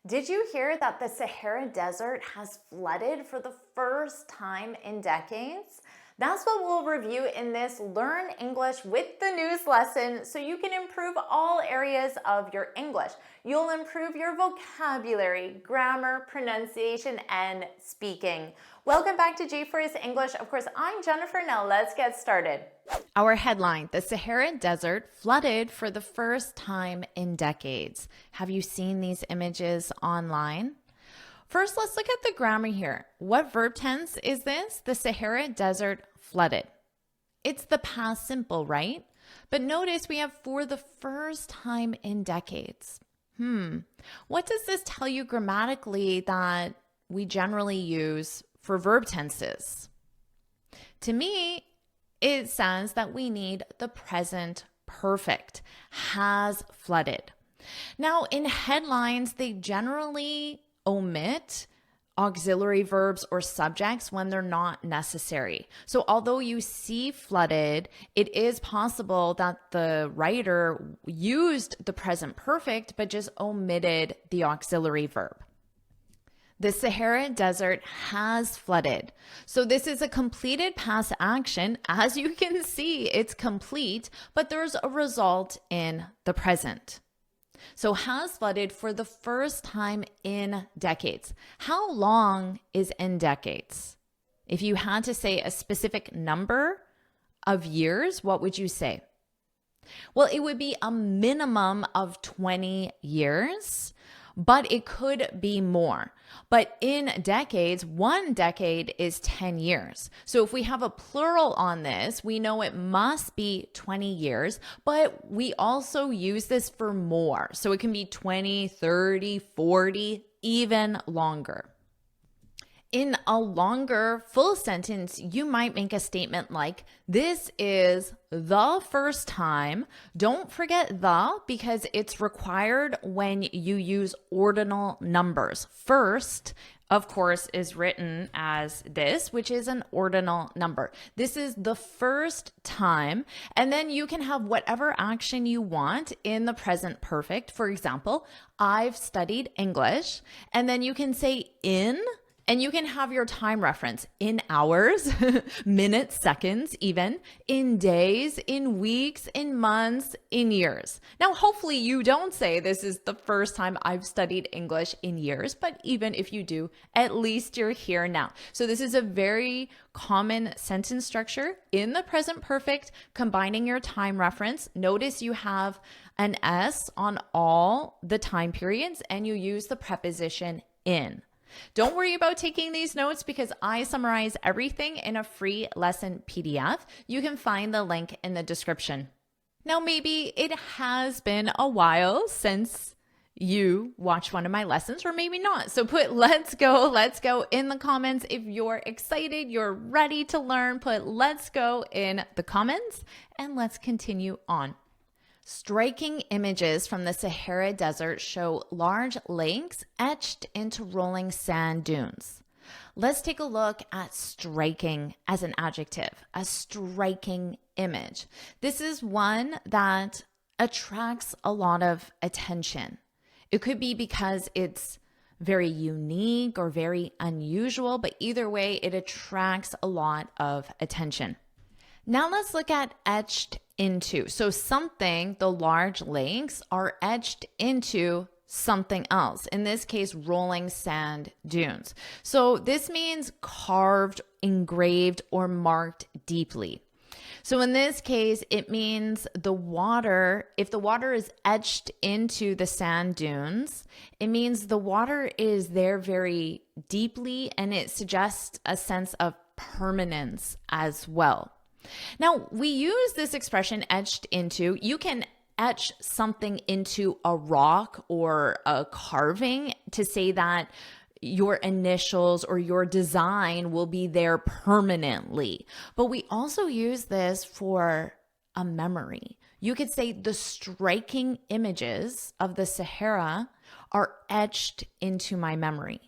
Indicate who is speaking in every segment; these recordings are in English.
Speaker 1: Did you hear that the Sahara Desert has flooded for the first time in decades? That's what we'll review in this Learn English with the News lesson so you can improve all areas of your English. You'll improve your vocabulary, grammar, pronunciation, and speaking. Welcome back to JForrest English. Of course, I'm Jennifer. Now let's get started. Our headline, the Sahara Desert flooded for the first time in decades. Have you seen these images online? First, let's look at the grammar here. What verb tense is this? The Sahara Desert flooded. It's the past simple, right? But notice we have for the first time in decades. What does this tell you grammatically that we generally use for verb tenses? To me, it says that we need the present perfect, has flooded. Now, in headlines, they generally omit auxiliary verbs or subjects when they're not necessary. So although you see flooded, it is possible that the writer used the present perfect, but just omitted the auxiliary verb. The Sahara Desert has flooded. So this is a completed past action. As you can see, it's complete, but there's a result in the present. So has flooded for the first time in decades. How long is in decades? If you had to say a specific number of years, what would you say? Well, it would be a minimum of 20 years. But it could be more. But in decades, 1 decade is 10 years. So if we have a plural on this, we know it must be 20 years, but we also use this for more. So it can be 20, 30, 40, even longer. In a longer full sentence, you might make a statement like, this is the first time. Don't forget the because it's required when you use ordinal numbers. First, of course, is written as this, which is an ordinal number. This is the first time, and then you can have whatever action you want in the present perfect. For example, I've studied English, and then you can say in, and you can have your time reference in hours, minutes, seconds, even in days, in weeks, in months, in years. Now, hopefully you don't say this is the first time I've studied English in years, but even if you do, at least you're here now. So this is a very common sentence structure in the present perfect, combining your time reference. Notice you have an S on all the time periods and you use the preposition in. Don't worry about taking these notes because I summarize everything in a free lesson PDF. You can find the link in the description. Now, maybe it has been a while since you watched one of my lessons, or maybe not. So put let's go in the comments. If you're excited, you're ready to learn, put let's go in the comments and let's continue on. Striking images from the Sahara Desert show large lakes etched into rolling sand dunes. Let's take a look at striking as an adjective, a striking image. This is one that attracts a lot of attention. It could be because it's very unique or very unusual, but either way, it attracts a lot of attention. Now let's look at etched into. So something, the large lakes, are etched into something else. In this case, rolling sand dunes. So this means carved, engraved, or marked deeply. So in this case, it means the water, if the water is etched into the sand dunes, it means the water is there very deeply and it suggests a sense of permanence as well. Now, we use this expression etched into. You can etch something into a rock or a carving to say that your initials or your design will be there permanently. But we also use this for a memory. You could say the striking images of the Sahara are etched into my memory,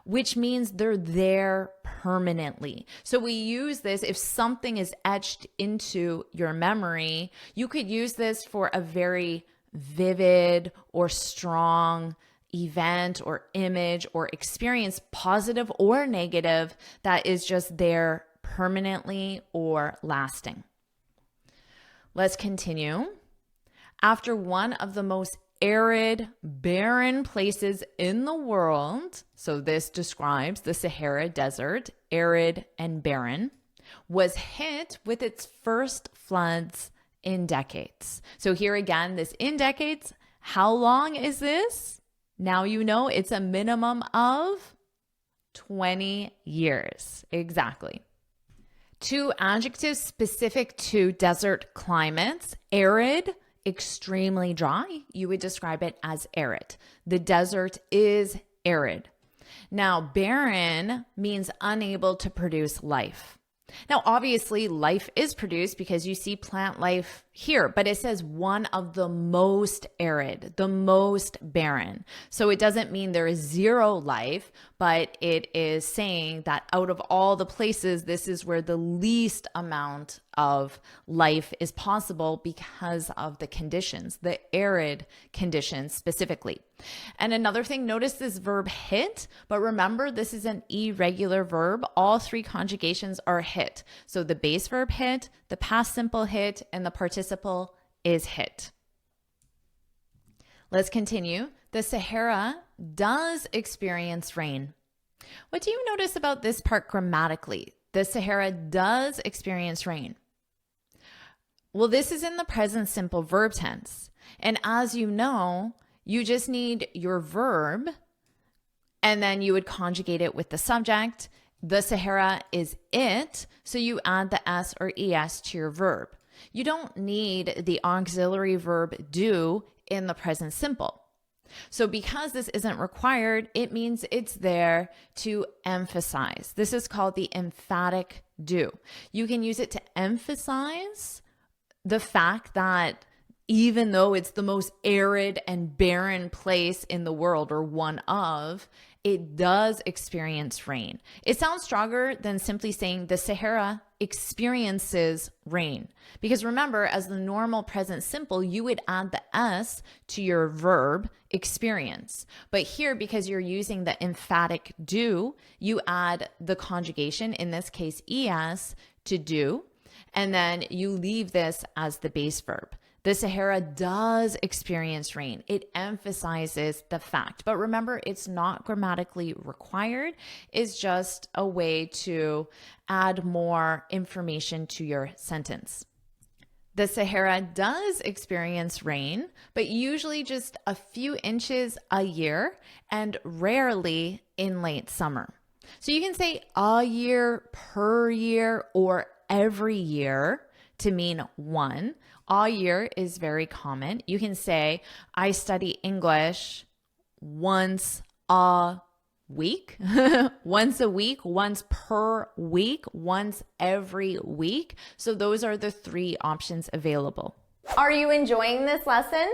Speaker 1: which means they're there permanently. So we use this if something is etched into your memory. You could use this for a very vivid or strong event or image or experience, positive or negative, that is just there permanently or lasting. Let's continue. After one of the most arid, barren places in the world, so this describes the Sahara Desert, arid and barren, was hit with its first floods in decades. So here again, this in decades, how long is this? Now you know it's a minimum of 20 years. Exactly. Two adjectives specific to desert climates: arid, extremely dry. You would describe it as arid. The desert is arid. Now, barren means unable to produce life. Now, obviously, life is produced because you see plant life here, but it says one of the most arid, the most barren. So it doesn't mean there is zero life, but it is saying that out of all the places, this is where the least amount of life is possible because of the conditions, the arid conditions specifically. And another thing, notice this verb hit, but remember this is an irregular verb. All three conjugations are hit. So the base verb hit, the past simple hit, and the participle is hit. Let's continue. The Sahara does experience rain. What do you notice about this part grammatically? The Sahara does experience rain. Well, this is in the present simple verb tense. And as you know, you just need your verb and then you would conjugate it with the subject. The Sahara is it, so you add the S or ES to your verb. You don't need the auxiliary verb do in the present simple. So because this isn't required, it means it's there to emphasize. This is called the emphatic do. You can use it to emphasize the fact that even though it's the most arid and barren place in the world, or one of, it does experience rain. It sounds stronger than simply saying the Sahara experiences rain. Because remember, as the normal present simple, you would add the S to your verb experience. But here, because you're using the emphatic do, you add the conjugation, in this case ES, to do, and then you leave this as the base verb. The Sahara does experience rain. It emphasizes the fact. But remember, it's not grammatically required. It's just a way to add more information to your sentence. The Sahara does experience rain, but usually just a few inches a year and rarely in late summer. So you can say a year, per year, or every year to mean one. A year is very common. You can say, I study English once a week, once a week, once per week, once every week. So those are the three options available. Are you enjoying this lesson?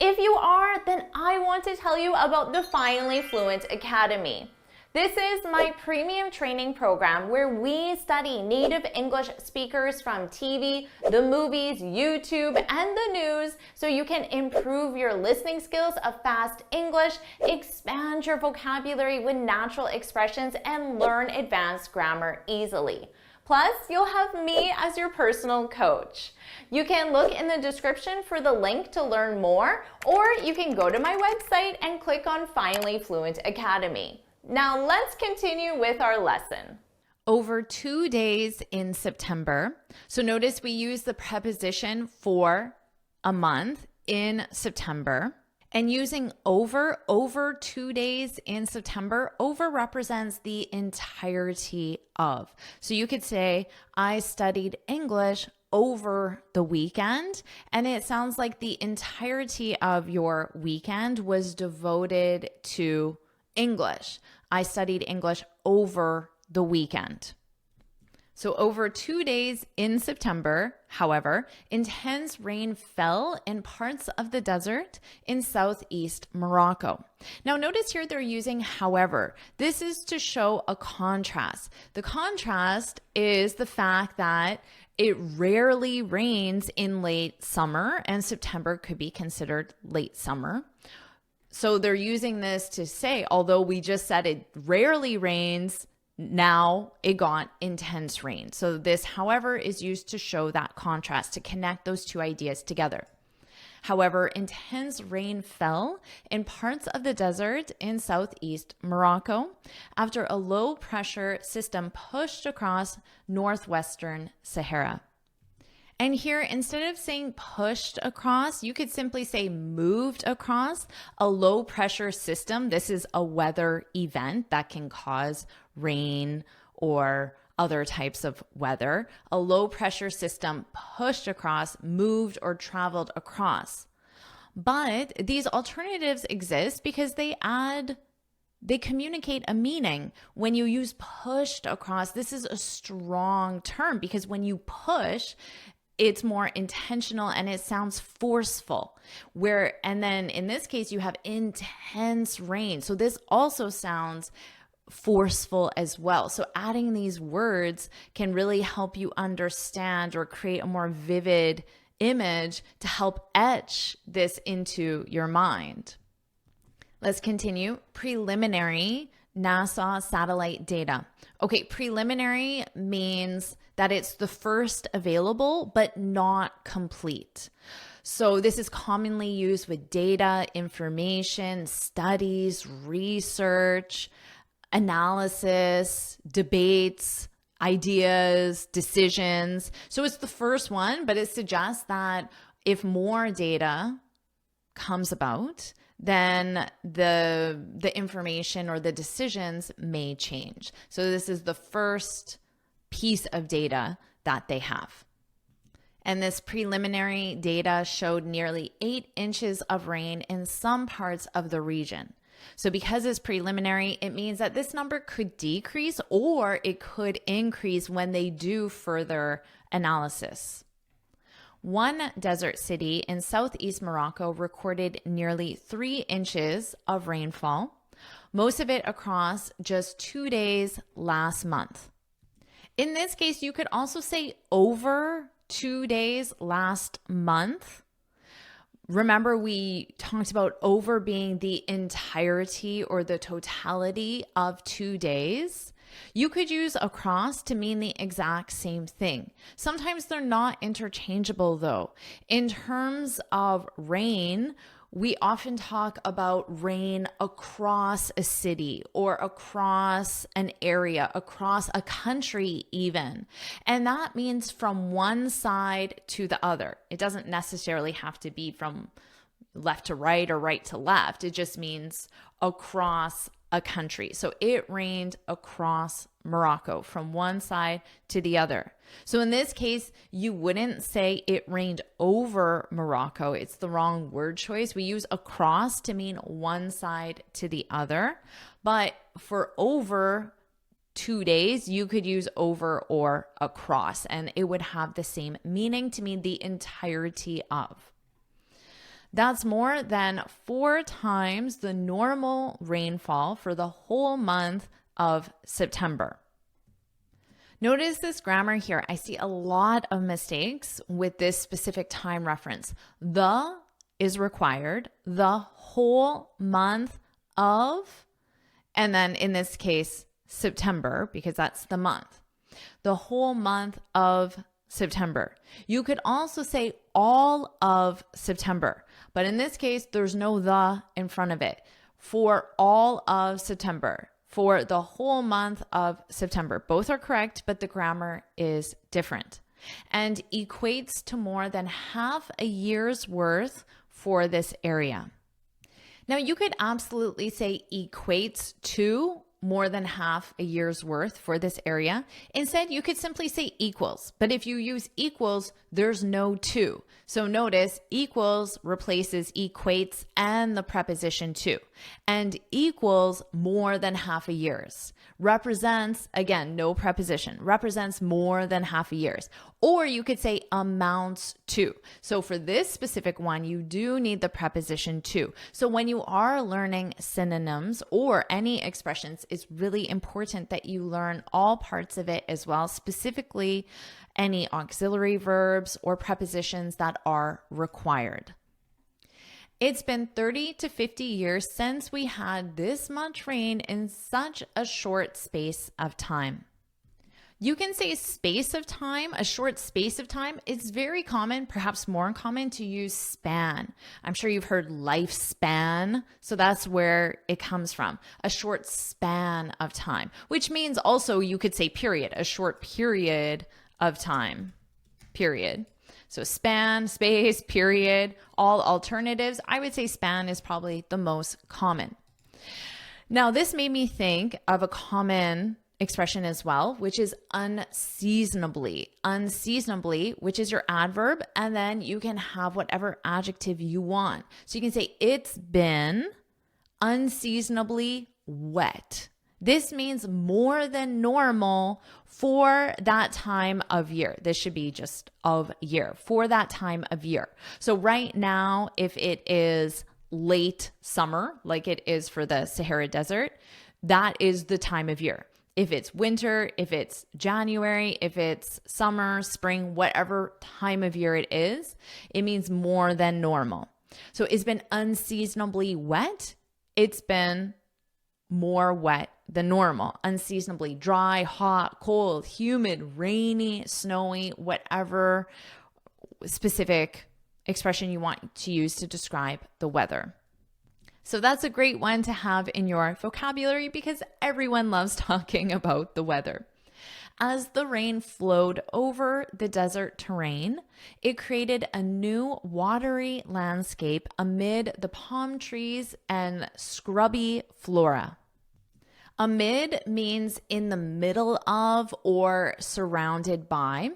Speaker 1: If you are, then I want to tell you about the Finally Fluent Academy. This is my premium training program where we study native English speakers from TV, the movies, YouTube, and the news so you can improve your listening skills of fast English, expand your vocabulary with natural expressions, and learn advanced grammar easily. Plus, you'll have me as your personal coach. You can look in the description for the link to learn more, or you can go to my website and click on Finally Fluent Academy. Now let's continue with our lesson. Over 2 days in September. So notice we use the preposition for a month in September. And using over 2 days in September, over represents the entirety of. So you could say, I studied English over the weekend, and it sounds like the entirety of your weekend was devoted to English. I studied English over the weekend. So over 2 days in September, however, intense rain fell in parts of the desert in southeast Morocco. Now notice here they're using however. This is to show a contrast. The contrast is the fact that it rarely rains in late summer, and September could be considered late summer. So they're using this to say, although we just said it rarely rains, now it got intense rain. So this, however, is used to show that contrast, to connect those two ideas together. However, intense rain fell in parts of the desert in southeast Morocco after a low pressure system pushed across northwestern Sahara. And here, instead of saying pushed across, you could simply say moved across a low pressure system. This is a weather event that can cause rain or other types of weather. A low pressure system pushed across, moved, or traveled across. But these alternatives exist because they communicate a meaning. When you use pushed across, this is a strong term because when you push, it's more intentional and it sounds forceful. And then in this case, you have intense rain. So this also sounds forceful as well. So adding these words can really help you understand or create a more vivid image to help etch this into your mind. Let's continue. Preliminary NASA satellite data. Okay, preliminary means that it's the first available, but not complete. So this is commonly used with data, information, studies, research, analysis, debates, ideas, decisions. So it's the first one, but it suggests that if more data comes about, then the information or the decisions may change. So this is the first piece of data that they have. And this preliminary data showed nearly 8 inches of rain in some parts of the region. So because it's preliminary, it means that this number could decrease or it could increase when they do further analysis. One desert city in southeast Morocco recorded nearly 3 inches of rainfall, most of it across just 2 days last month. In this case, you could also say over 2 days last month. Remember, we talked about over being the entirety or the totality of 2 days. You could use across to mean the exact same thing. Sometimes they're not interchangeable though. In terms of rain, we often talk about rain across a city or across an area, across a country even. And that means from one side to the other. It doesn't necessarily have to be from left to right or right to left. It just means across a country. So it rained across Morocco from one side to the other. So in this case, you wouldn't say it rained over Morocco. It's the wrong word choice. We use across to mean one side to the other. But for over 2 days, you could use over or across, and it would have the same meaning to mean the entirety of. That's more than 4 times the normal rainfall for the whole month of September. Notice this grammar here. I see a lot of mistakes with this specific time reference. The is required, the whole month of, and then in this case, September, because that's the month. The whole month of September. You could also say all of September, but in this case, there's no the in front of it. For all of September, for the whole month of September. Both are correct, but the grammar is different and equates to more than half a year's worth for this area. Now, you could absolutely say equates to more than half a year's worth for this area. Instead, you could simply say equals. But if you use equals, there's no to. So notice equals replaces equates and the preposition to. And equals more than half a year's. Represents, again, no preposition, represents more than half a year's. Or you could say amounts to. So for this specific one, you do need the preposition to. So when you are learning synonyms or any expressions, it's really important that you learn all parts of it as well, specifically any auxiliary verbs or prepositions that are required. It's been 30 to 50 years since we had this much rain in such a short space of time. You can say space of time, a short space of time. It's very common, perhaps more common, to use span. I'm sure you've heard lifespan, so that's where it comes from. A short span of time, which means also you could say period, a short period of time, period. So span, space, period, all alternatives. I would say span is probably the most common. Now, this made me think of a common expression as well, which is unseasonably. Unseasonably, which is your adverb, and then you can have whatever adjective you want. So you can say it's been unseasonably wet. This means more than normal for that time of year. This should be just of year, for that time of year. So right now, if it is late summer, like it is for the Sahara Desert, that is the time of year. If it's winter, if it's January, if it's summer, spring, whatever time of year it is, it means more than normal. So it's been unseasonably wet. It's been more wet than normal. Unseasonably dry, hot, cold, humid, rainy, snowy, whatever specific expression you want to use to describe the weather. So that's a great one to have in your vocabulary because everyone loves talking about the weather. As the rain flowed over the desert terrain, it created a new watery landscape amid the palm trees and scrubby flora. Amid means in the middle of or surrounded by.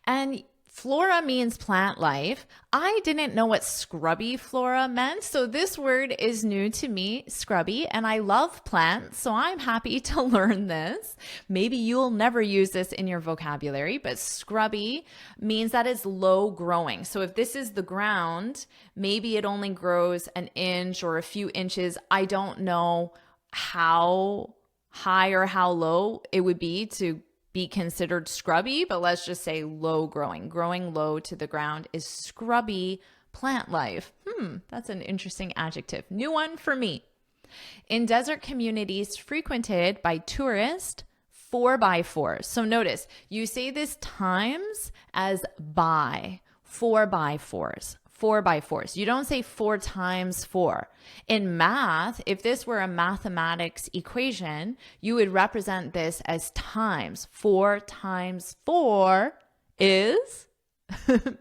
Speaker 1: And flora means plant life. I didn't know what scrubby flora meant, so this word is new to me, scrubby, and I love plants, so I'm happy to learn this. Maybe you'll never use this in your vocabulary, but scrubby means that it's low growing. So if this is the ground, maybe it only grows an inch or a few inches. I don't know how high or how low it would be to be considered scrubby, but let's just say low growing. Growing low to the ground is scrubby plant life. That's an interesting adjective. New one for me. In desert communities frequented by tourists, 4x4s. So notice, you say this times as by, 4x4s. 4x4s. You don't say 4 times 4. In math, if this were a mathematics equation, you would represent this as times. 4 times 4 is,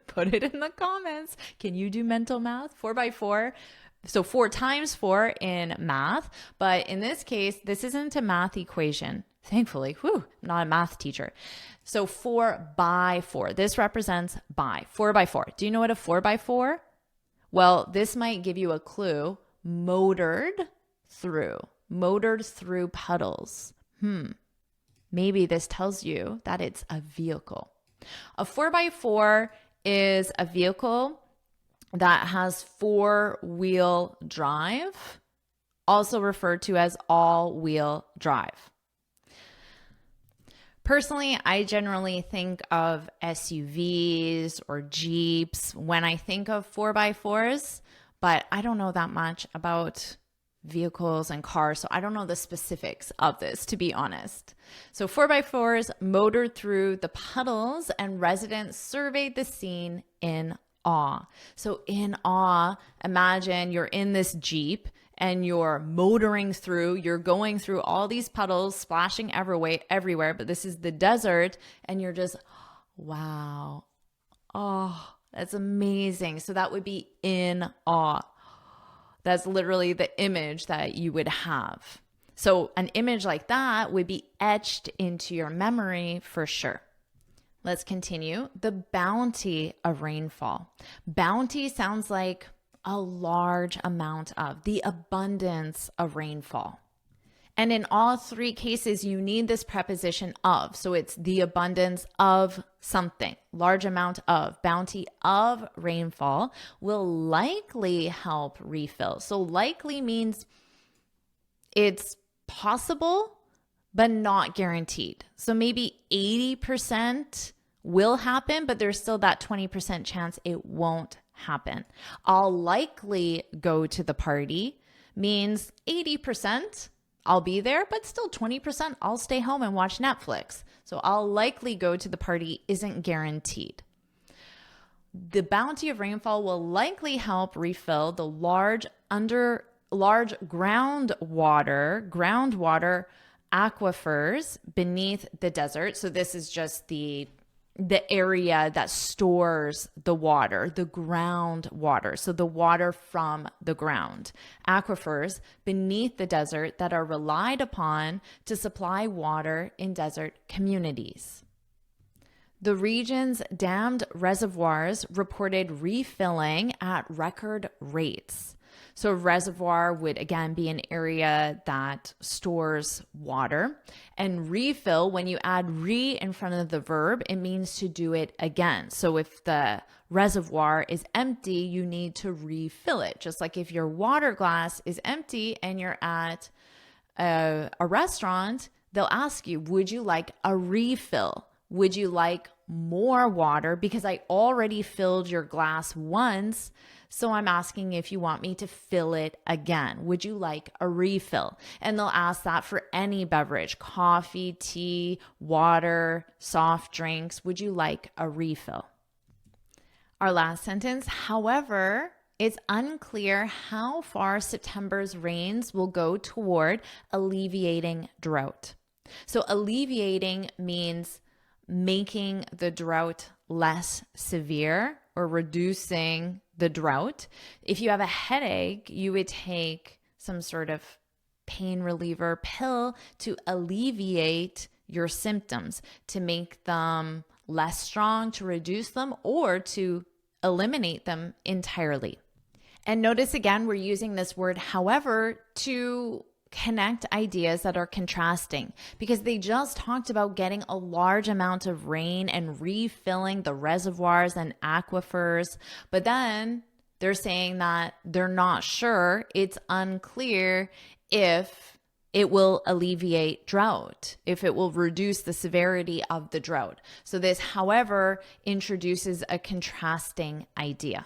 Speaker 1: put it in the comments. Can you do mental math? 4x4. So 4 times 4 in math, but in this case, this isn't a math equation. Thankfully, I'm not a math teacher. So 4x4, this represents by, 4x4. Do you know what a 4x4? Well, this might give you a clue. Motored through puddles. Maybe this tells you that it's a vehicle. A 4x4 is a vehicle that has 4-wheel drive, also referred to as all-wheel drive. Personally, I generally think of SUVs or Jeeps when I think of 4x4s, but I don't know that much about vehicles and cars, so I don't know the specifics of this, to be honest. So 4x4s motored through the puddles and residents surveyed the scene in awe. So in awe, imagine you're in this Jeep and you're motoring through, you're going through all these puddles, splashing everywhere, but this is the desert, and you're just, wow, oh, that's amazing. So that would be in awe. That's literally the image that you would have. So an image like that would be etched into your memory for sure. Let's continue. The bounty of rainfall. Bounty sounds like a large amount of, the abundance of rainfall. And in all 3 cases, you need this preposition of. So it's the abundance of something, large amount of, bounty of rainfall will likely help refill. So likely means it's possible, but not guaranteed. So maybe 80% will happen, but there's still that 20% chance it won't happen. I'll likely go to the party means 80% I'll be there, but still 20% I'll stay home and watch Netflix. So I'll likely go to the party isn't guaranteed. The bounty of rainfall will likely help refill the large groundwater aquifers beneath the desert. So this is just the area that stores the water, the groundwater. So the water from the ground. Aquifers beneath the desert that are relied upon to supply water in desert communities. The region's dammed reservoirs reported refilling at record rates. So a reservoir would again be an area that stores water. And refill, when you add re in front of the verb, it means to do it again. So if the reservoir is empty, you need to refill it. Just like if your water glass is empty and you're at a restaurant, they'll ask you, would you like a refill? Would you like more water? Because I already filled your glass once, so I'm asking if you want me to fill it again. Would you like a refill? And they'll ask that for any beverage, coffee, tea, water, soft drinks. Would you like a refill? Our last sentence, however, it's unclear how far September's rains will go toward alleviating drought. So alleviating means making the drought less severe or reducing the drought. If you have a headache, you would take some sort of pain reliever pill to alleviate your symptoms, to make them less strong, to reduce them, or to eliminate them entirely. And notice again, we're using this word however to connect ideas that are contrasting, because they just talked about getting a large amount of rain and refilling the reservoirs and aquifers, but then they're saying that they're not sure, it's unclear if it will alleviate drought, if it will reduce the severity of the drought. So this, however, introduces a contrasting idea.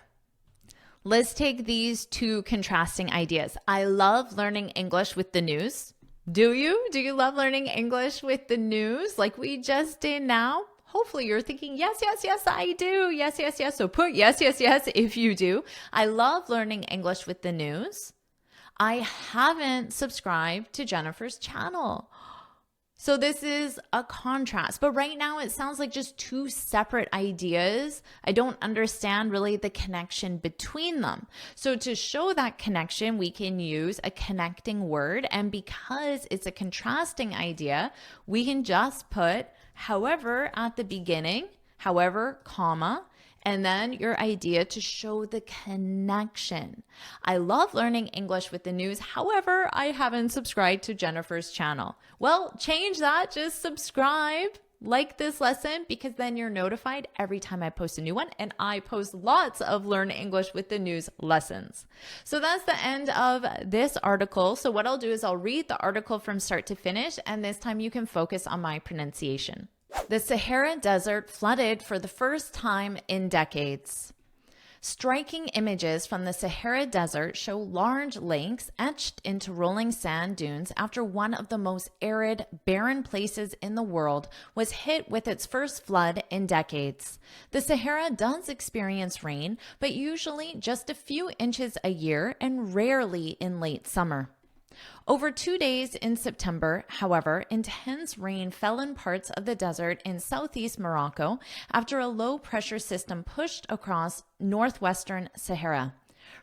Speaker 1: Let's take these two contrasting ideas. I love learning English with the news. Do you? Do you love learning English with the news like we just did now? Hopefully you're thinking, yes, I do. Yes. So put yes if you do. I love learning English with the news. I haven't subscribed to Jennifer's channel. So this is a contrast, but right now it sounds like just two separate ideas. I don't understand really the connection between them. So to show that connection, we can use a connecting word. And because it's a contrasting idea, we can just put however at the beginning, however, comma, and then your idea to show the connection. I love learning English with the news. However, I haven't subscribed to Jennifer's channel. Well, change that. Just subscribe, like this lesson, because then you're notified every time I post a new one. And I post lots of Learn English with the News lessons. So that's the end of this article. So what I'll do is I'll read the article from start to finish, and this time you can focus on my pronunciation. The Sahara Desert flooded for the first time in decades. Striking images from the Sahara Desert show large lakes etched into rolling sand dunes after one of the most arid, barren places in the world was hit with its first flood in decades. The Sahara does experience rain, but usually just a few inches a year and rarely in late summer. Over 2 days in September, however, intense rain fell in parts of the desert in southeast Morocco after a low-pressure system pushed across northwestern Sahara.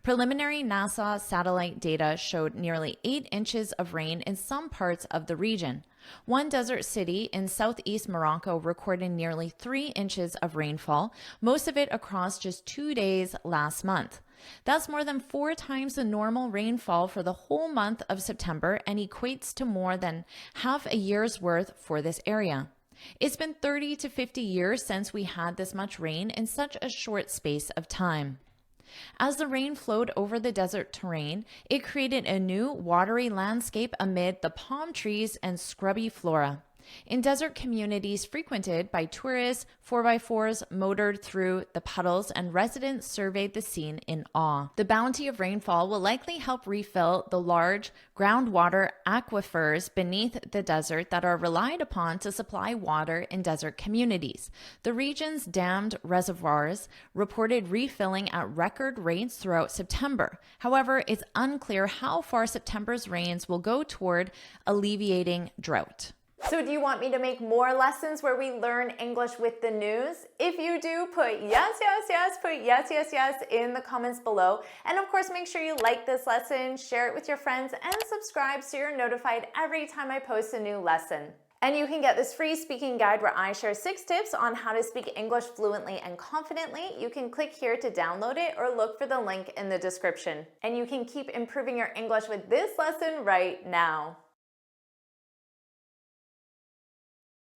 Speaker 1: Preliminary NASA satellite data showed nearly 8 inches of rain in some parts of the region. One desert city in southeast Morocco recorded nearly 3 inches of rainfall, most of it across just 2 days last month. That's more than 4 times the normal rainfall for the whole month of September and equates to more than half a year's worth for this area. It's been 30 to 50 years since we had this much rain in such a short space of time. As the rain flowed over the desert terrain, it created a new watery landscape amid the palm trees and scrubby flora. In desert communities frequented by tourists, 4x4s motored through the puddles and residents surveyed the scene in awe. The bounty of rainfall will likely help refill the large groundwater aquifers beneath the desert that are relied upon to supply water in desert communities. The region's dammed reservoirs reported refilling at record rates throughout September. However, it's unclear how far September's rains will go toward alleviating drought. So do you want me to make more lessons where we learn English with the news? If you do, put yes, yes, yes, put yes, yes, yes in the comments below. And of course, make sure you like this lesson, share it with your friends, and subscribe so you're notified every time I post a new lesson. And you can get this free speaking guide where I share 6 tips on how to speak English fluently and confidently. You can click here to download it or look for the link in the description. And you can keep improving your English with this lesson right now.